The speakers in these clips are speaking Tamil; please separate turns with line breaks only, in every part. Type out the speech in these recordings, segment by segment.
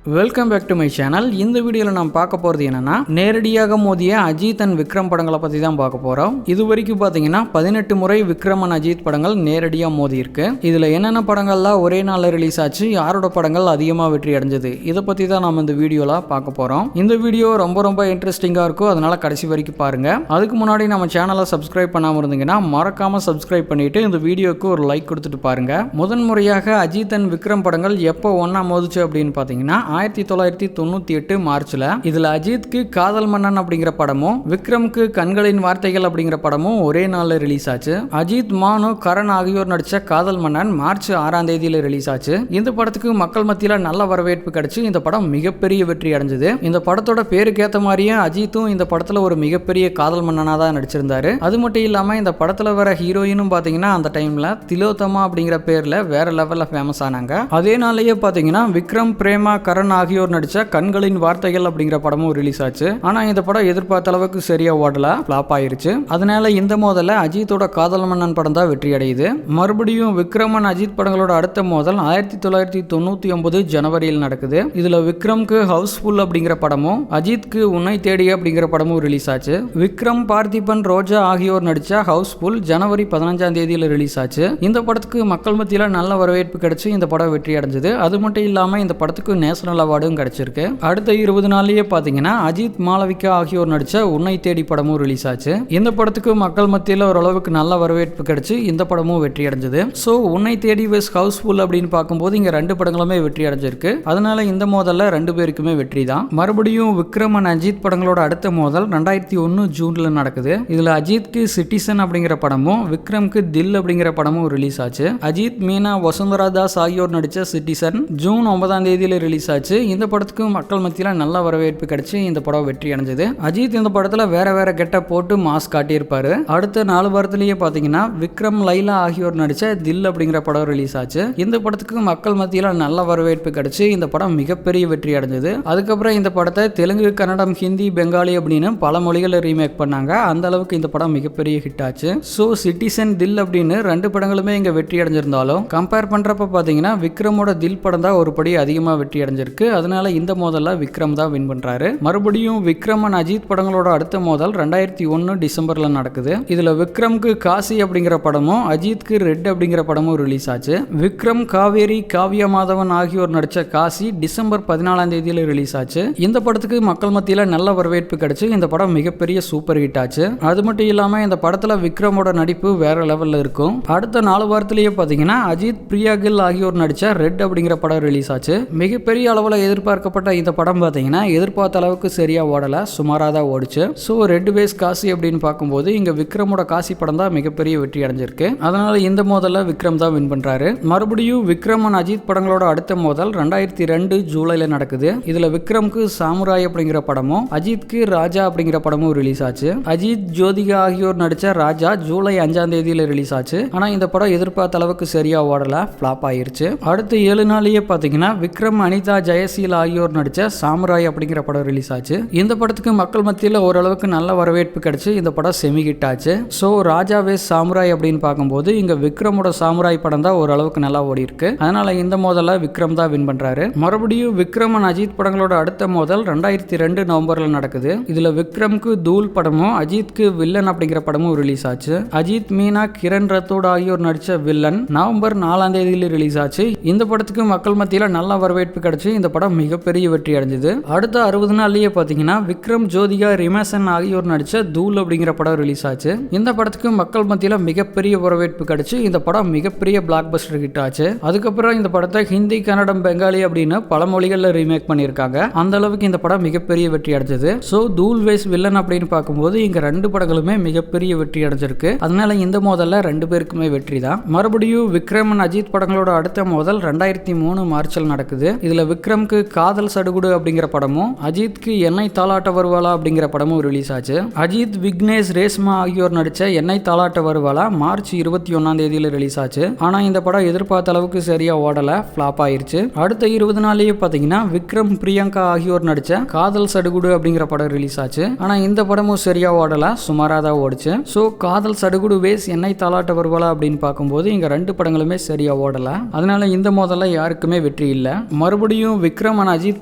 Welcome back to my channel. இந்த வீடியோவில் நாம் பார்க்க போகிறது என்னன்னா, நேரடியாக மோதிய அஜித் அண்ட் விக்ரம் படங்களை பற்றி தான் பார்க்க போகிறோம். இது வரைக்கும் பார்த்தீங்கன்னா 18 முறை விக்ரம் அண்ட் அஜித் படங்கள் நேரடியாக மோதி இருக்கு. இதில் என்னென்ன படங்கள்லாம் ஒரே நாளில் ரிலீஸ் ஆச்சு, யாரோட படங்கள் அதிகமாக வெற்றி அடைஞ்சது, இதை பற்றி தான் நம்ம இந்த வீடியோவில் பார்க்க போகிறோம். இந்த வீடியோ ரொம்ப இன்ட்ரெஸ்டிங்காக இருக்கும், அதனால கடைசி வரைக்கும் பாருங்க. அதுக்கு முன்னாடி நம்ம சேனலை சப்ஸ்கிரைப் பண்ணாமல் இருந்தீங்கன்னா மறக்காம சப்ஸ்கிரைப் பண்ணிட்டு இந்த வீடியோக்கு ஒரு லைக் கொடுத்துட்டு பாருங்க. முதன்முறையாக அஜித் அண்ட் விக்ரம் படங்கள் எப்போ ஒன்னா மோதிச்சு அப்படின்னு பார்த்தீங்கன்னா 1998 மார்ச்ல. இதுல அஜித்க்கு காதல் மன்னன் அப்படிங்கிற படமும் விக்ரம்க்கு கண்களின் வார்த்தைகள் அப்படிங்கிற படமும் ஒரே நாள்ல ரிலீஸ் ஆச்சு. அஜித், மானு, கரண் ஆகியோர் நடிச்ச காதல் மன்னன் மார்ச் 6ஆம் தேதியில ரிலீஸ் ஆச்சு. இந்த படத்துக்கு மக்கள் மத்தியில நல்ல வரவேற்பு கிடைச்சு இந்த படம் மிகப்பெரிய வெற்றி அடைஞ்சது. இந்த படத்தோட பேருக்கு ஏத்த மாதிரியே அஜித்தும் இந்த படத்துல ஒரு மிகப்பெரிய காதல் மன்னனா தான் நடிச்சிருந்தாரு. அது மட்டும் இல்லாம இந்த படத்துல வர ஹீரோயினும் பாத்தீங்கன்னா அந்த டைம்ல திலோத்தமா அப்படிங்கிற பேர்ல வேற லெவல்ல ஃபேமஸ் ஆனாங்க. அதே நாளையே பாத்தீங்கன்னா விக்ரம், பிரேமா, கரண் ஆகியோர் நடிச்ச கண்களின் வார்த்தைகள் அப்படிங்கிற படமும் ரிலீஸ் ஆச்சு. ஆனா இந்த படம் எதிர்பார்த்த அளவுக்கு சரியா ஓடல, ஃபிளாப் ஆயிருச்சு. அதனால இந்த மோதல்ல அஜித்தோட காதல் மன்னன் படம் தான் வெற்றி அடையுது. மறுபடியும் விக்ரமன் அஜித் படங்களோட அடுத்த மோதல் 1999 ஜனவரியில் நடக்குது. இதுல விக்ரம்க்கு ஹவுஸ்ஃபுல் அப்படிங்கிற படமும் அஜித்க்கு உன்னை தேடி அப்படிங்கிற படமும் ரிலீஸ் ஆச்சு. விக்ரம், பார்த்திபன், ரோஜா ஆகியோர் நடிச்ச ஹவுஸ்ஃபுல் ஜனவரி 15ஆம் தேதியில ரிலீஸ் ஆச்சு. இந்த படத்துக்கு மக்கள் மத்தியில நல்ல வரவேற்பு கிடைச்சு இந்த படம் வெற்றி அடைஞ்சது. அது மட்டும் இல்லாம இந்த படத்துக்கு நேஷனல் அவார்டும் கிடைச்சிருக்கு. அடுத்த 20 நாள்லயே பாத்தீங்கன்னா அஜித், மாளவிகா ஆகியோர் நடிச்ச உன்னை தேடி படமும் ரிலீஸ் ஆச்சு. இந்த படத்துக்கு மக்கள் மத்தியில ஓரளவுக்கு நல்ல வரவேற்பு கிடைச்சு இந்த படமும் வெற்றி அடைஞ்சது. சோ உன்னை தேடி வெஸ் ஹவுஸ்ஃபுல் அப்படின்னு பார்க்கும்போது இங்க ரெண்டு படங்களுமே வெற்றி அடைஞ்சிருக்கு. அதனால இந்த மோதல்ல ரெண்டு பேருக்குமே வெற்றி தான். மறுபடியும் விக்ரம் அண்ட் அஜித் படங்களோட அடுத்த மோதல் 2001 ஜூன்ல நடக்குது. இதுல அஜித்க்கு சிட்டிசன் அப்படிங்கிற படமும் விக்ரம்க்கு தில் அப்படிங்கிற படமும் ரிலீஸ் ஆச்சு. அஜித், மீனா, வசுந்தரா தாஸ் ஆகியோர் நடிச்ச சிட்டிசன் ஜூன் 9ஆம் தேதியில ரிலீஸ் ஆச்சு. இந்த படத்துக்கு மக்கள் மத்தியில நல்ல வரவேற்பு கிடைச்சு இந்த படம் வெற்றி அடைஞ்சது. அஜித் இந்த படத்துல வேற கெட்டப் போட்டு மாஸ் காட்டியிருப்பாரு. அடுத்த 4 வாரத்திலேயே பாத்தீங்கன்னா விக்ரம், லைலா ஆகியோர் நடிச்ச தில் அப்படிங்கிற படம் ரிலீஸ் ஆச்சு. இந்த படத்துக்கு மக்கள் மத்தியில நல்ல வரவேற்பு கிடைச்சு இந்த படம் மிகப்பெரிய வெற்றி அடைஞ்சது. அதுக்கப்புறம் இந்த படத்தை தெலுங்கு, கன்னடம், ஹிந்தி, பெங்காலி அப்படின்னு பல மொழிகளை ரீமேக் பண்ணாங்க. அந்த அளவுக்கு இந்த படம் மிகப்பெரிய ஹிட் ஆச்சு. சோ சிட்டிசன், தில் அப்படின்னு ரெண்டு படங்களுமே இங்க வெற்றி அடைஞ்சிருந்தாலும் கம்பேர் பண்றப்ப பாத்தீங்கன்னா விக்ரமோட தில் படம் தான் ஒரு படி அதிகமா வெற்றி அடைஞ்சிருக்கு. அதனால இந்த மோதல்ல விக்ரம் தான் வின் பண்றாரு. மறுபடியும் விக்ரம் அண்ட் அஜித் படங்களோட அடுத்த மோதல் 2001 டிசம்பர்ல நடக்குது. இதுல விக்ரம்க்கு காசி அப்படிங்கிற படமும் அஜித்க்கு ரெட் அப்படிங்கிற படமும் ரிலீஸ் ஆச்சு. விக்ரம், காவேரி, காவ்யா மாதவன் ஆகியோர் நடிச்ச காசி டிசம்பர் 14ஆம் தேதியில ரிலீஸ் ஆச்சு. இந்த படத்துக்கு மக்கள் மத்தியில நல்ல வரவேற்பு கிடைச்சு இந்த படம் மிகப்பெரிய சூப்பர் ஹிட் ஆச்சு. அது மட்டும் இல்லாம இந்த படத்துல விக்ரமோட நடிப்பு வேற லெவல்ல இருக்கும். அடுத்த 4 வாரத்திலேயே பாத்தீங்கன்னா அஜித், பிரியா கில் ஆகியோர் நடிச்ச ரெட் அப்படிங்கிற படம் ரிலீஸ் ஆச்சு. மிகப்பெரிய அளவுல எதிர்பார்க்கப்பட்ட இந்த படம் பார்த்தீங்கன்னா எதிர்பார்த்த அளவுக்கு சரியா ஓடல, சுமாராக தான் ஓடிச்சு. ஸோ ரெட் வேஸ் காசி அப்படின்னு பார்க்கும்போது இங்க விக்ரமோட காசி படம் தான் மிகப்பெரிய வெற்றி அடைஞ்சிருக்கு. அதனால இந்த மோதல்ல விக்ரம் தான் வின் பண்றாரு. மறுபடியும் விக்ரம் அண்ட் அஜித் படங்களோட அடுத்த மோதல் 2002 ஜூலைல நடக்குது. இதுல விக்ரம்க்கு சாமுராய் அப்படிங்கிற படமும் அஜித்க்கு ராஜா அப்படிங்கிற படமும் ரிலீஸ் ஆச்சு. அஜித், ஜோதிகா ஆகியோர் நடிச்ச ராஜா ஜூலை 5ஆம் தேதியில ரிலீஸ் ஆச்சு. ஆனா இந்த படம் எதிர்பார்த்த அளவுக்கு சரியா ஓடல, ஃபிளாப் ஆயிருச்சு. அடுத்த 7 நாள்லயே பாத்தீங்கன்னா விக்ரம், அனிதா, ஜெயசீல் ஆகியோர் நடிச்ச சாமுராய் அப்படிங்கிற படம் ரிலீஸ் ஆச்சு. இந்த படத்துக்கு மக்கள் மத்தியில் ஓரளவுக்கு நல்ல வரவேற்பு கிடைச்சு இந்த படம் செமி ஹிட் ஆச்சு. ஸோ ராஜா வேஸ் சாமுராய் அப்படின்னு பார்க்கும்போது இங்க விக்ரமோட சாமுராய் படம் தான் ஓரளவுக்கு நல்லா ஓடி இருக்கு. அதனால இந்த மோதல்ல விக்ரம் தான் வின் பண்றாரு. மறுபடியும் விக்ரம் அண்ட் அஜித் படங்களோட அடுத்த மோதல் 2002 நவம்பர்ல நடக்குது. இதுல விக்ரம்க்கு தூள் படமும் அஜித்க்கு வில்லன் அப்படிங்கிற படமும் ரிலீஸ் ஆச்சு. அஜித், மீனா, கிரண் ரத்தோட் ஆகியோர் நடிச்ச வில்லன் நவம்பர் 4ஆம் தேதியில ரிலீஸ் ஆச்சு. இந்த படத்துக்கு மக்கள் மத்தியில் நல்ல வரவேற்பு கிடைச்சு இந்த படம் மிகப்பெரிய வெற்றி அடைஞ்சது. அடுத்த 60 நாள்லயே பாத்தீங்கன்னா விக்ரம், ஜோதிகா, ரிமேசன் ஆகியோர் நடிச்ச தூள் அப்படிங்கிற படம் ரிலீஸ் ஆச்சு. இந்த படத்துக்கு மக்கள் மத்தியில மிகப்பெரிய வரவேற்பு கிடைச்சு இந்த படம் மிகப்பெரிய பிளாக் பஸ்டர் ஹிட் ஆச்சு. அதுக்கப்புறம் இந்த படத்தை ஹிந்தி, கன்னடம், பெங்காலி அப்படின்னு பல மொழிகள்ல ரீமேக் பண்ணியிருக்காங்க. அந்த அளவுக்கு இந்த படம் மிகப்பெரிய வெற்றி அடைஞ்சது. சோ தூள் வேஸ் வில்லன் அப்படின்னு பார்க்கும்போது இங்க ரெண்டு படங்களுமே மிகப்பெரிய வெற்றி அடைஞ்சிருக்கு. அதனால இந்த மோதல்ல ரெண்டு பேருக்குமே வெற்றி தான். மறுபடியும் விக்ரம் அண்ட் அஜித் படங்களோட அடுத்த மோதல் 2003 மார்ச்சில் நடக்குது. இதுல விக்ரம்க்கு காதல் சடுகுடு அப்படிங்கிற படமும் அஜித்க்கு என்னை தாளாட்ட வருவாளா அப்படிங்கிற படமும் ரிலீஸ் ஆச்சு. அஜித், விக்னேஷ், ரேஷ்மா ஆகியோர் நடிச்ச என்னை தாளாட்ட வருவாளா மார்ச் 21ஆம் தேதியில ரிலீஸ் ஆச்சு. ஆனா இந்த படம் எதிர்பார்த்த அளவுக்கு சரியா ஓடல, ஃபிளாப் ஆயிருச்சு. அடுத்த 20 நாள்லயே பாத்தீங்கன்னா விக்ரம், பிரியங்கா ஆகியோர் நடிச்ச காதல் சடுகுடு அப்படிங்கிற படம் ரிலீஸ் ஆச்சு. ஆனா இந்த படமும் சரியா ஓடல, சுமாராக தான் ஓடிச்சு. ஸோ காதல் சடுகுடு வேஸ் என்னை தாளாட்ட வருவாளா அப்படின்னு பார்க்கும்போது இங்க ரெண்டு படங்களுமே சரியா ஓடல. அதனால இந்த மோதல்ல யாருக்குமே வெற்றி இல்லை. மறுபடியும் மறுபடியும் விக்ரம் அண்ட் அஜித்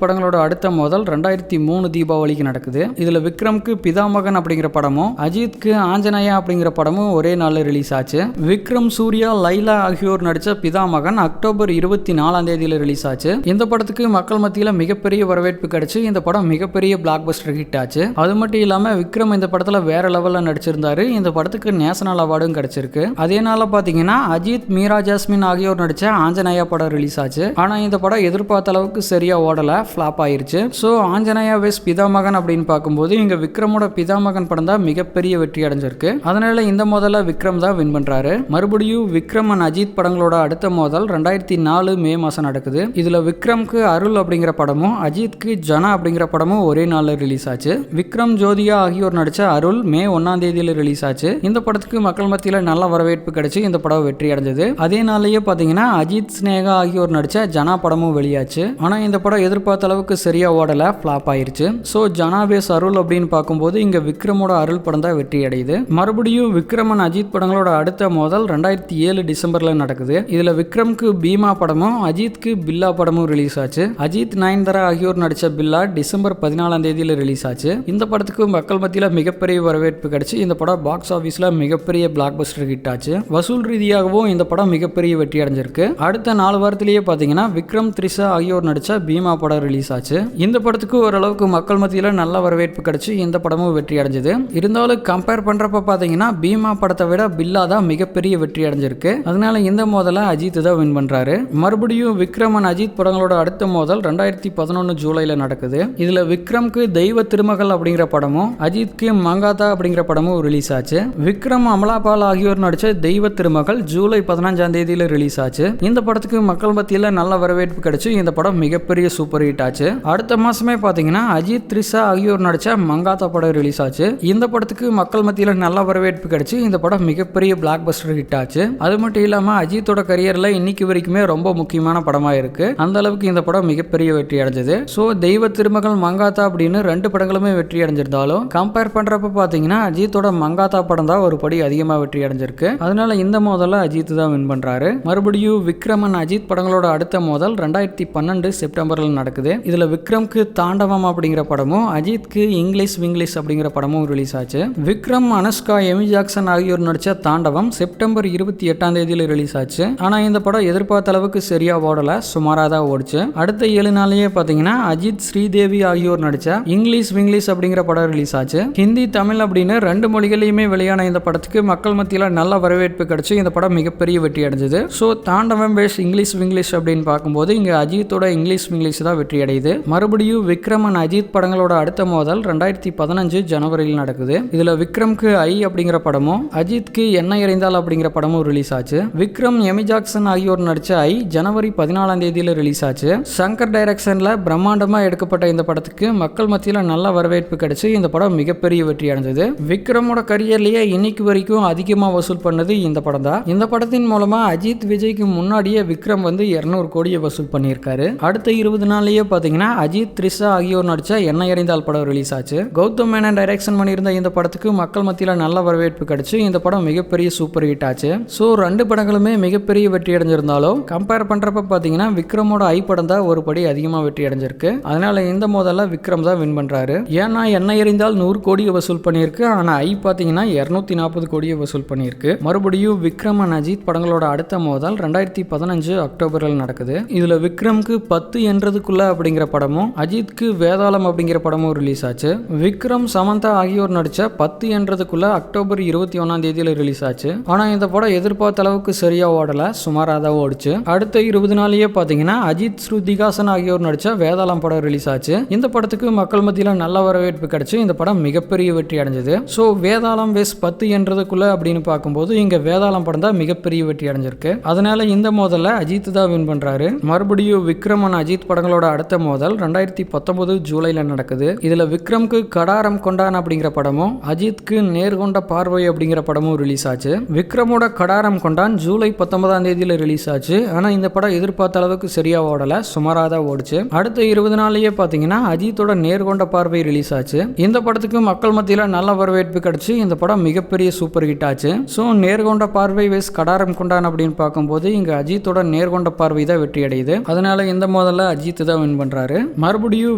படங்களோட அடுத்த மோதல் 2003 தீபாவளிக்கு நடக்குது. இதுல விக்ரம்க்கு பிதாமகன் அப்படிங்கிற படமும் அஜித்க்கு ஆஞ்சநேயா அப்படிங்கிற படமும் ஒரே நாள்ல ரிலீஸ் ஆச்சு. விக்ரம், சூர்யா, லைலா ஆகியோர் நடிச்ச பிதாமகன் அக்டோபர் 24ஆம் தேதியில ரிலீஸ் ஆச்சு. இந்த படத்துக்கு மக்கள் மத்தியில மிகப்பெரிய வரவேற்பு கிடைச்சு இந்த படம் மிகப்பெரிய பிளாக் பஸ்டர் ஹிட் ஆச்சு. அது மட்டும் இல்லாம விக்ரம் இந்த படத்துல வேற லெவல்ல நடிச்சிருந்தாரு. இந்த படத்துக்கு நேஷனல் அவார்டும் கிடைச்சிருக்கு. அதே நாள்ல பாத்தீங்கன்னா அஜித், மீரா ஜாஸ்மின் ஆகியோர் நடிச்ச ஆஞ்சநேயா படம் ரிலீஸ் ஆச்சு. ஆனா இந்த படம் எதிர்பார்த்த அளவுக்கு சரியா ஓடல, ஃபிளாப் ஆயிருச்சு. சோ ஆஞ்சநேயா வெஸ் பிதாமகன் அப்படின்னு பார்க்கும்போது இங்க விக்ரமோட பிதாமகன் படம் தான் மிகப்பெரிய வெற்றி அடைஞ்சிருக்கு. அதனால இந்த மோதல விக்ரம் தான் வின் பண்றாரு. மறுபடியும் விக்ரம் அண்ட் அஜித் படங்களோட அடுத்த மோதல் 2004 மே மாசம் நடக்குது. இதுல விக்ரம்க்கு அருள் அப்படிங்கிற படமும் அஜித்க்கு ஜனா அப்படிங்கிற படமும் ஒரே நாள்ல ரிலீஸ் ஆச்சு. விக்ரம், ஜோதிகா ஆகியோர் நடிச்ச அருள் மே 1ஆம் தேதியில ரிலீஸ் ஆச்சு. இந்த படத்துக்கு மக்கள் மத்தியில நல்ல வரவேற்பு கிடைச்சு இந்த படம் வெற்றி அடைஞ்சது. அதே நாள்லயே பாத்தீங்கன்னா அஜித், ஸ்னேகா ஆகியோர் நடிச்ச ஜனா படமும் வெளியாச்சு. ஆனா இந்த படம் எதிர்பார்த்த அளவுக்கு சரியா ஓடல, ஃபிளாப் ஆயிருச்சு. சோ ஜனா வேஸ் அருள் அப்படின்னு பார்க்கும்போது இங்க விக்ரமோட அருள் படம் தான் வெற்றி அடையுது. மறுபடியும் விக்ரம் அண்ட் அஜித் படங்களோட அடுத்த மோதல் 2007 டிசம்பர்ல நடக்குது. இதுல விக்ரம்க்கு பீமா படமும் அஜித்க்கு பில்லா படமும் ரிலீஸ் ஆச்சு. அஜித், நயன்தாரா ஆகியோர் நடிச்ச பில்லா டிசம்பர் 14ஆம் தேதியில ரிலீஸ் ஆச்சு. இந்த படத்துக்கு மக்கள் மத்தியில மிகப்பெரிய வரவேற்பு கிடைச்சு இந்த படம் பாக்ஸ் ஆபீஸ்ல மிகப்பெரிய பிளாக் பஸ்டர் ஹிட் ஆச்சு. வசூல் ரீதியாகவும் இந்த படம் மிகப்பெரிய வெற்றி அடைஞ்சிருக்கு. அடுத்த 4 வாரத்திலேயே பாத்தீங்கன்னா விக்ரம், த்ரிஷா ஆகியோர் நடிச்ச பீமா படம் ரிலீஸ் ஆச்சு. இந்த படத்துக்கு ஓரளவுக்கு மக்கள் மத்தியில நல்ல வரவேற்பு கிடைச்சு இந்த படமும் வெற்றி அடைஞ்சது. இருந்தாலும் கம்பேர் பண்றப்ப பாத்தீங்கன்னா பீமா படத்தை விட பில்லா தான் மிகப்பெரிய வெற்றி அடைஞ்சிருக்கு. அதனால இந்த மோதலை அஜித் தான் வின் பண்றாரு. மறுபடியும் விக்ரம் அண்ட் அஜித் படங்களோட அடுத்த மோதல் 2011 ஜூலைல நடக்குது. இதுல விக்ரம்க்கு தெய்வ திருமகள் அப்படிங்கிற படமும் அஜித்க்கு மங்காத்தா அப்படிங்கிற படமும் ரிலீஸ் ஆச்சு. விக்ரம், அமலாபால் ஆகியோர் நடிச்ச தெய்வ திருமகள் ஜூலை 15ஆம் தேதியில ரிலீஸ் ஆச்சு. இந்த படத்துக்கு மக்கள் மத்தியில நல்ல வரவேற்பு கிடைச்சு இந்த படம் மிகப்பெரிய சூப்பர் ஹிட் ஆச்சு. அடுத்த மாசமே பாத்தீங்கன்னா அஜித், த்ரிஷா ஆகியோர் நடிச்ச மங்காத்தா படம் ரிலீஸ் ஆச்சு. இந்த படத்துக்கு மக்கள் மத்தியில நல்ல வரவேற்பு கிடைச்சு இந்த படம் மிகப்பெரிய பிளாக் பஸ்டர் ஹிட் ஆச்சு. அது மட்டும் இல்லாம அஜித்தோட கரியர்ல இன்னைக்கு வரைக்குமே ரொம்ப முக்கியமான படமா இருக்கு. அந்த அளவுக்கு இந்த படம் மிகப்பெரிய வெற்றி அடைஞ்சது. சோ தெய்வ திருமகள், மங்காத்தா அப்படின்னு 2 படங்களுமே வெற்றி அடைஞ்சிருந்தாலும் கம்பேர் பண்றப்ப பாத்தீங்கன்னா அஜித்தோட மங்காத்தா படம் தான் ஒரு படி அதிகமா வெற்றி அடைஞ்சிருக்கு. அதனால இந்த மோதல அஜித் தான் வின் பண்றாரு. மறுபடியும் விக்ரம் அண்ட் அஜித் படங்களோட அடுத்த மோதல் 2012 செப்டம்பர்ல நடக்குது. இதுல விக்ரம்க்கு தாண்டவம் அப்படிங்கிற படமும் அஜித்க்கு இங்கிலீஷ் விங்கிலீஷ் அப்படிங்கிற படமும் ரிலீஸ் ஆச்சு. விக்ரம், அனுஷ்கா, எமி ஜாக்சன் ஆகியோர் நடிச்ச தாண்டவம் செப்டம்பர் 28ஆம் தேதியில ரிலீஸ் ஆச்சு. ஆனா இந்த படம் எதிர்பார்த்த அளவுக்கு சரியா ஓடல, சுமாரா தான் ஓடுச்சு. அடுத்த 7 நாளையே பாத்தீங்கன்னா அஜித், ஸ்ரீதேவி ஆகியோர் நடிச்ச இங்கிலீஷ் விங்கிலீஷ் அப்படிங்கிற படம் ரிலீஸ் ஆச்சு. ஹிந்தி, தமிழ் அப்படின்னு 2 மொழிகளிலுமே வெளியான இந்த படத்துக்கு மக்கள் மத்தியில நல்ல வரவேற்பு கிடைச்சு இந்த படம் மிகப்பெரிய வெற்றி அடைஞ்சது. சோ தாண்டவம் பேஸ் இங்கிலீஷ் விங்கிலீஷ் அப்படின்னு பார்க்கும்போது இங்க அஜித்தோட இங்கிலீஷ் விங்கிலீஷ் தான் வெற்றி அடையுது. மறுபடியும் விக்ரம் அண்ட் அஜித் படங்களோட அடுத்த மோதல் 2015 ஜனவரியில் நடக்குது. இதுல விக்ரம்க்கு ஐ அப்படிங்கிற படமும் அஜித்க்கு என்ன எறிந்தால் அப்படிங்கிற படமும் ரிலீஸ் ஆச்சு. விக்ரம், எமி ஜாக்சன் ஆகியோர் நடிச்ச ஐ ஜனவரி 14ஆம் தேதியில ரிலீஸ் ஆச்சு. சங்கர் டைரக்ஷன்ல பிரம்மாண்டமா எடுக்கப்பட்ட இந்த படத்துக்கு மக்கள் மத்தியில நல்ல வரவேற்பு கிடைச்சு இந்த படம் மிகப்பெரிய வெற்றி அடைஞ்சது. விக்ரமோட கரியர்லயே இன்னைக்கு வரைக்கும் அதிகமா வசூல் பண்ணது இந்த படம் தான். இந்த படத்தின் மூலமா அஜித், விஜய்க்கு முன்னாடியே விக்ரம் 200 கோடியை வசூல் பண்ணியிருக்காரு. அடுத்த 20 நாள்லயே பாத்தீங்கன்னா அஜித், த்ரிஷா ஆகியோர் நடிச்ச என்ன எறிந்தால் படம் ரிலீஸ் ஆச்சு. கௌதம் மேனன் டைரக்ஷன் பண்ணியிருந்த இந்த படத்துக்கு மக்கள் மத்தியில நல்ல வரவேற்பு கிடைச்சு இந்த படம் மிகப்பெரிய சூப்பர் ஹிட் ஆச்சு. சோ 2 படங்களுமே மிகப்பெரிய வெற்றி அடைஞ்சிருந்தாலும் கம்பேர் பண்றப்ப பாத்தீங்கன்னா விக்ரமோட ஐ படம் தான் ஒரு படி அதிகமா வெற்றி அடைஞ்சிருக்கு. அதனால இந்த மோதல்ல விக்ரம் தான் வின் பண்றாரு. ஏன்னா என்ன எறிந்தால் 100 கோடியை வசூல் பண்ணியிருக்கு. ஆனா ஐ பாத்தீங்கன்னா 240 கோடியை வசூல் பண்ணியிருக்கு. மறுபடியும் விக்ரம் அண்ட் அஜித் படங்களோட அடுத்த மோதல் 2015 அக்டோபரில் நடக்குது. இதுல விக்ரம்க்கு 10 என்றதுக்குள்ள அப்படிங்கிற படமும் அஜித்க்கு வேதாளம் அப்படிங்கிற படமும் ரிலீஸ் ஆச்சு. விக்ரம், சமந்தா ஆகியோர் நடிச்ச 10 என்றதுக்குள்ள அக்டோபர் 21ஆம் தேதியில ரிலீஸ் ஆச்சு. ஆனா இந்த படம் எதிர்பார்த்த அளவுக்கு சரியா ஓடல, சுமாரா தான் ஓடுச்சு. அடுத்த 20 நாளையே பாத்தீங்கன்னா அஜித், ஸ்ருதிகாசன் ஆகியோர் நடிச்ச வேதாளம் படம் ரிலீஸ் ஆச்சு. இந்த படத்துக்கு மக்கள் மத்தியில நல்ல வரவேற்பு கிடைச்சு இந்த படம் மிகப்பெரிய வெற்றி அடைஞ்சது. சோ வேதாளம் வேஸ் 10 என்றதுக்குள்ள அப்படின்னு பார்க்கும்போது இங்க வேதாளம் படம் தான் மிகப்பெரிய வெற்றி அடைஞ்சிருக்கு. அதனால இந்த மோதல்ல அஜித் தான் வின் பண்றாரு. மறுபடியும் விக்ரம் அண்ட் அஜித் படங்களோட அடுத்த மோதல் 2019 ஜூலைல நடக்குது. இதுல விக்ரம்க்கு கடாரம் கொண்டான் அப்படிங்கிற படமும் அஜித்க்கு நேர்கொண்ட பார்வை அப்படிங்கிற படமும் ரிலீஸ் ஆச்சு. விக்ரமோட கடாரம் கொண்டான் ஜூலை 19ஆம் தேதியில ரிலீஸ் ஆச்சு. ஆனா இந்த படம் எதிர்பார்த்த அளவுக்கு சரியா ஓடல, சுமாரா தான் ஓடுச்சு. அடுத்த 20 நாளையே பாத்தீங்கன்னா அஜித்தோட நேர்கொண்ட பார்வை ரிலீஸ் ஆச்சு. இந்த படத்துக்கு மக்கள் மத்தியில நல்ல வரவேற்பு கிடைச்சு இந்த படம் மிகப்பெரிய சூப்பர் ஹிட் ஆச்சு. சோ நேர்கொண்ட பார்வை வேஸ் கடாரம் கொண்டான் அப்படின்னு பார்க்கும்போது இங்க அஜித்தோட நேர்கொண்ட பார்வை தான் வெற்றி அடையுது. அதனால இந்த மோதலை அஜித் தான் வின் பண்றாரு. மறுபடியும்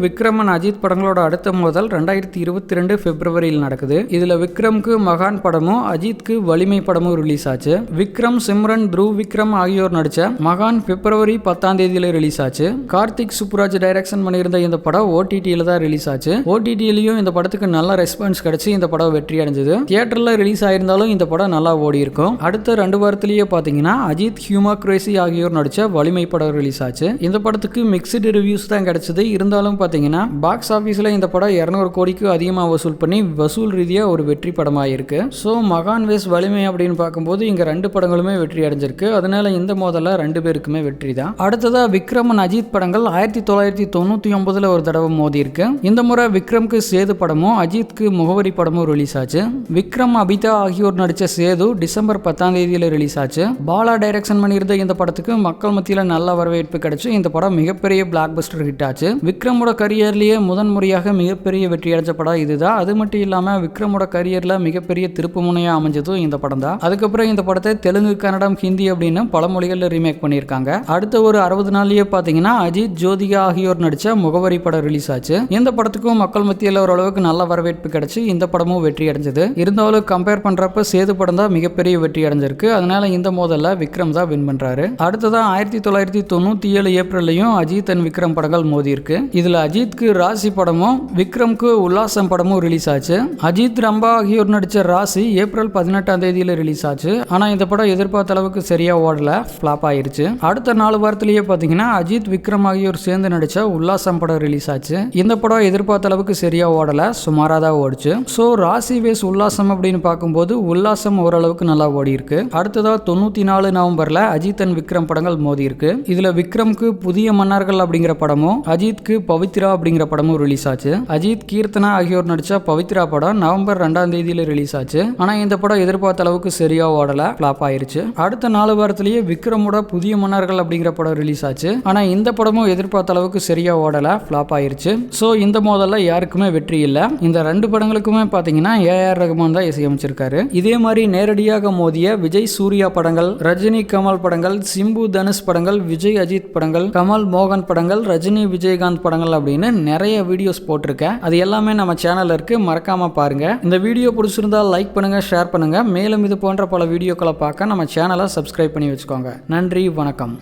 விக்ரமன் அஜித் படங்களோட அடுத்த மோதல் 2022 பிப்ரவரியில் நடக்குது. இதுல விக்ரம்க்கு மகான் படமும் அஜித்க்கு வலிமை படமும் ரிலீஸ் ஆச்சு. விக்ரம், சிம்ரன், த்ருவ் விக்ரம் ஆகியோர் நடிச்ச மகான் பிப்ரவரி 10 ரிலீஸ் ஆச்சு. கார்த்திக் சுப்புராஜ் டைரக்ஷன் பண்ணியிருந்த இந்த படம் OTT-ல தான் ரிலீஸ் ஆச்சு. OTT-லயும் இந்த படத்துக்கு நல்ல ரெஸ்பான்ஸ் கிடைச்சு இந்த படம் வெற்றி அடைஞ்சது. தியேட்டர்ல ரிலீஸ் ஆயிருந்தாலும் இந்த படம் நல்லா ஓடி இருக்கும். அடுத்த 2 வாரத்திலேயே பாத்தீங்கன்னா அஜித், ஹியூமா குரேசி ஆகியோர் நடிச்ச வலிமை படம் ரிலீஸ் ஆச்சு. இந்த படத்துக்கு மிக்ஸ்டு ரிவ்யூஸ் தான் கிடைச்சது. இருந்தாலும் பாத்தீங்கன்னா பாக்ஸ் ஆபீஸ்ல இந்த படம் 200 கோடிக்கு அதிகமா வசூல் பண்ணி வசூல் ரீதியா ஒரு வெற்றி படமா இருக்கு. சோ மகான் வேஸ் வலிமை அப்படின்னு பார்க்கும்போது இங்க 2 படங்களுமே வெற்றி அடைஞ்சிருக்கு. அதனால இந்த மோதல்ல 2 பேருக்குமே வெற்றி தான். அடுத்ததா விக்ரமன் அஜித் படங்கள் 1999 ஒரு தடவை மோதி இருக்கு. இந்த முறை விக்ரம்க்கு சேது படமும் அஜித்க்கு முகவரி படமும் ரிலீஸ் ஆச்சு. விக்ரம், அபிதா ஆகியோர் நடிச்ச சேது டிசம்பர் 10 ரிலீஸ் ஆச்சு. பாலா டைரக்ஷன் பண்ணியிருந்த இந்த படத்துக்கு மக்கள் மத்தியில நல்ல வரவேற்பு கிடைச்சு இந்த படம் மிகப்பெரிய பிளாக் பஸ்டர் ஹிட் ஆச்சு. விக்ரமோட கரியர்லயே முதன்முறையாக மிகப்பெரிய வெற்றி அடைஞ்ச படம் இதுதான். அது மட்டும் இல்லாம விக்ரமோட கரியர்ல மிகப்பெரிய திருப்பு முனையா அமைஞ்சதும் இந்த படம் தான். அதுக்கப்புறம் இந்த படத்தை தெலுங்கு, கன்னடம், ஹிந்தி அப்படின்னு பல மொழிகள்ல ரீமேக் பண்ணியிருக்காங்க. அடுத்த ஒரு 60 நாள்லயே பாத்தீங்கன்னா அஜித், ஜோதிகா ஆகியோர் நடிச்ச முகவரி படம் ரிலீஸ் ஆச்சு. இந்த படத்துக்கும் மக்கள் மத்தியில் ஓரளவுக்கு நல்ல வரவேற்பு கிடைச்சு இந்த படமும் வெற்றி அடைஞ்சது. இருந்தாலும் கம்பேர் பண்றப்ப சேது படம் தான் மிகப்பெரிய வெற்றி அடைஞ்சிருக்கு. அதனால இந்த மோதல்ல விக்ரம் தான் வின் பண்றாரு. அடுத்ததான் 1997 ஏப்ரல்லையும் அஜித் அண்ட் விக்ரம் படங்கள் மோதி இருக்கு. இதுல அஜித்க்கு ராசி படமும் விக்ரம்க்கு உல்லாசம் படமும் ரிலீஸ் ஆச்சு. அஜித், ரம்பா ஆகியோர் நடிச்ச ராசி ஏப்ரல் 18 ரிலீஸ் ஆச்சு. ஆனா இந்த படம் எதிர்பார்த்த அளவுக்கு சரியா ஓடல, ஃபிளாப் ஆயிருச்சு. அடுத்த 4 வாரத்திலேயே பாத்தீங்கன்னா அஜித், விக்ரம் ஆகியோர் சேர்ந்து நடிச்ச உல்லாசம் படம் ரிலீஸ் ஆச்சு. இந்த படம் எதிர்பார்த்த அளவுக்கு சரியா ஓடல, சுமாரா தான் ஓடிச்சு. சோ ராசி வேஸ் உல்லாசம் அப்படின்னு பார்க்கும்போது உல்லாசம் ஓரளவுக்கு நல்லா ஓடி இருக்கு. அடுத்ததா 94 நவம்பர்ல அஜித் அண்ட் விக்ரம் படங்கள் மோதி இருக்கு. இதுல விக்ரம்க்கு புதிய மன்னர்கள் அப்படிங்கிற படமும் அஜித்க்கு பவித்ரா அப்படிங்கிற படமும் ரிலீஸ் ஆச்சு. அஜித், கீர்த்தனா ஆகியோர் நடிச்ச பவித்ரா படம் நவம்பர் 2 ரிலீஸ் ஆச்சு. ஆனா இந்த படம் எதிர்பார்த்த அளவுக்கு சரியா ஓடல, ஃபிளாப் ஆயிருச்சு. அடுத்த 4 வாரத்திலேயே விக்ரமோட புதிய மன்னர்கள் அப்படிங்கிற படம் ரிலீஸ் ஆச்சு. ஆனா இந்த படமும் எதிர்பார்த்த அளவுக்கு சரியா ஓடல, ஃபிளாப் ஆயிருச்சு. சோ இந்த மோதல்ல யாருக்குமே வெற்றி இல்ல. இந்த 2 படங்களுக்குமே பாத்தீங்கன்னா AR ரஹ்மான் தான் இசையமைச்சிருக்காரு. இதே மாதிரி நேரடியாக மோதிய விஜய், சூர்யா படங்கள், ரஜினி, கமல் படங்கள், சிம்பு, தனுஷ் படங்கள், விஜய், அஜித் படங்கள், கமல், மோகன் படங்கள், ரஜினி, விஜயகாந்த் படங்கள் அப்படின்னு நிறைய வீடியோஸ் போட்டிருக்கேன். அது எல்லாமே நம்ம சேனல்ல இருக்கு, மறக்காம பாருங்க. இந்த வீடியோ பிடிச்சிருந்தா லைக் பண்ணுங்க, ஷேர் பண்ணுங்க. மேலும் இது போன்ற பல வீடியோக்களை பார்க்க நம்ம சேனலை சப்ஸ்கிரைப் பண்ணி வச்சுக்கோங்க. நன்றி, வணக்கம்.